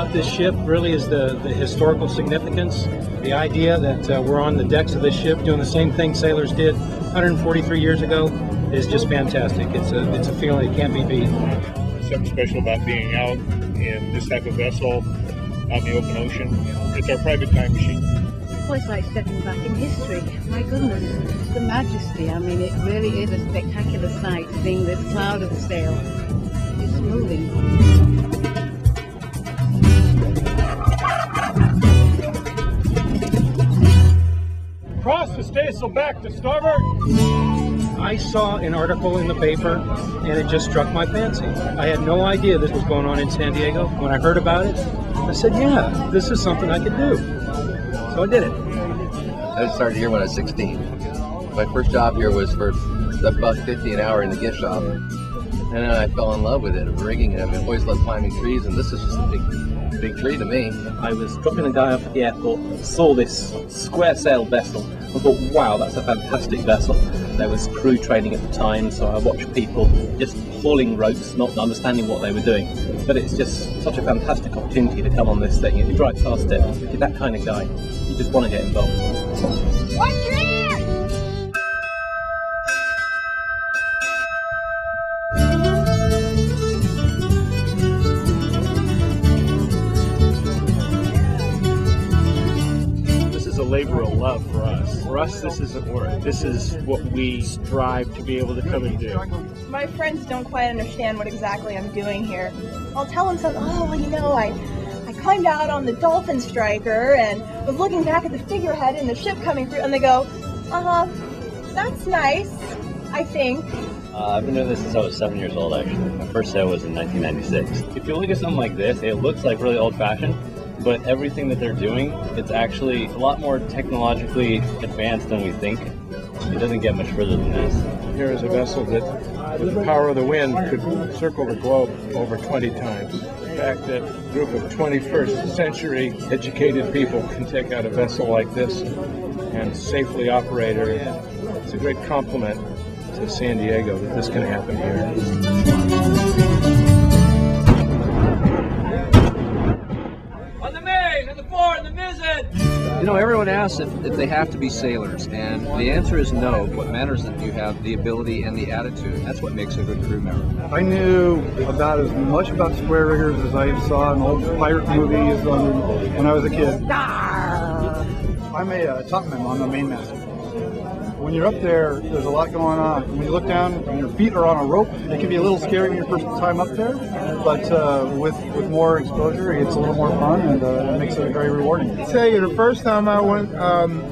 about this ship really is the historical significance. The idea that we're on the decks of this ship doing the same thing sailors did 143 years ago is just fantastic. It's a feeling that can't be beat. Something special about being out in this type of vessel out in the open ocean. It's our private time machine. Well, it's like stepping back in history. My goodness, the majesty. I mean, it really is a spectacular sight, seeing this cloud of sail. It's moving. Cross the staysail back to starboard. I saw an article in the paper and it just struck my fancy. I had no idea this was going on in San Diego. When I heard about it, I said, yeah, this is something I could do. So I did it. I started here when I was 16. My first job here was for about $50 an hour in the gift shop. And then I fell in love with it, rigging it. I've always loved climbing trees, and this is just a big tree to me. I was dropping a guy off at the airport, saw this square sail vessel, and thought, wow, that's a fantastic vessel. There was crew training at the time, so I watched people just hauling ropes, not understanding what they were doing. But it's just such a fantastic opportunity to come on this thing. If you drive past it, if you're that kind of guy, you just want to get involved. What's your A labor of love for us. For us, this isn't work. This is what we strive to be able to come and do. My friends don't quite understand what exactly I'm doing here. I'll tell them something, oh, well, you know, I climbed out on the Dolphin Striker and was looking back at the figurehead in the ship coming through, and they go, that's nice, I think. I've been doing this since I was 7 years old, actually. My first sail was in 1996. If you look at something like this, it looks like really old-fashioned, but everything that they're doing, it's actually a lot more technologically advanced than we think. It doesn't get much further than this. Here is a vessel that, with the power of the wind, could circle the globe over 20 times. The fact that a group of 21st century educated people can take out a vessel like this and safely operate her, it's a great compliment to San Diego that this can happen here. You know, everyone asks if they have to be sailors, and the answer is no. What matters is that you have the ability and the attitude. That's what makes a good crew member. I knew about as much about square riggers as I saw in old pirate movies when I was a kid. I'm a topman on the mainmast. When you're up there, there's a lot going on. When you look down and your feet are on a rope, it can be a little scary your first time up there, but with more exposure, it's a little more fun, and it makes it very rewarding. I tell you, the first time I went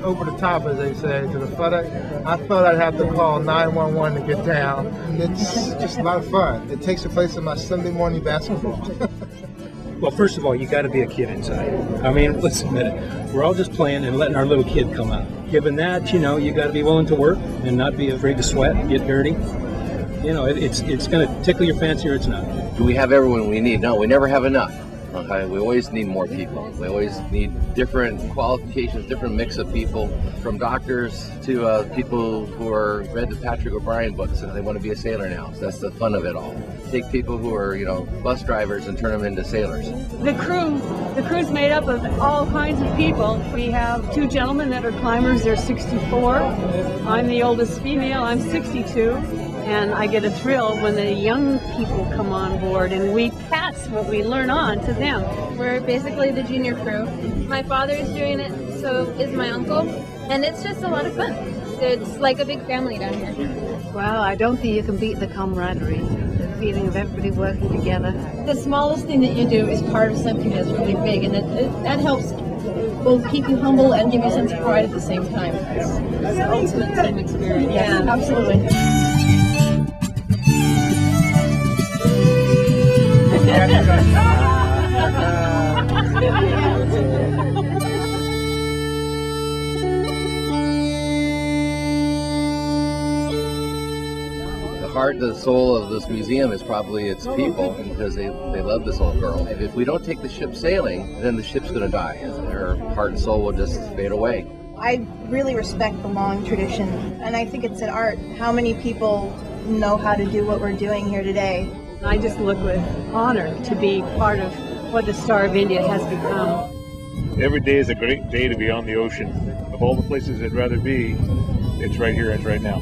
over the top, as they say, to the FedEx, I thought I'd have to call 911 to get down. And it's just a lot of fun. It takes the place of my Sunday morning basketball. Well, first of all, you got to be a kid inside. I mean, let's admit it. We're all just playing and letting our little kid come out. Given that, you know, you got to be willing to work and not be afraid to sweat and get dirty. You know, it's going to tickle your fancy or it's not. Do we have everyone we need? No, we never have enough. Okay? We always need more people. We always need different qualifications, different mix of people, from doctors to people who are read the Patrick O'Brien books and they want to be a sailor now. So that's the fun of it all. Take people who are, you know, bus drivers and turn them into sailors. The crew's made up of all kinds of people. We have two gentlemen that are climbers. They're 64. I'm the oldest female. I'm 62. And I get a thrill when the young people come on board and we pass what we learn on to them. We're basically the junior crew. My father is doing it, so is my uncle. And it's just a lot of fun. It's like a big family down here. Well, I don't think you can beat the camaraderie, the feeling of everybody working together. The smallest thing that you do is part of something that's really big, and that helps both keep you humble and give you a sense of pride at the same time. It's the ultimate team experience. Yeah, absolutely. The heart, the soul of this museum is probably its people, because they love this old girl. If we don't take the ship sailing, then the ship's going to die. Her heart and soul will just fade away. I really respect the long tradition, and I think it's an art. How many people know how to do what we're doing here today? I just look with honor to be part of what the Star of India has become. Every day is a great day to be on the ocean. Of all the places I'd rather be, it's right here, it's right now.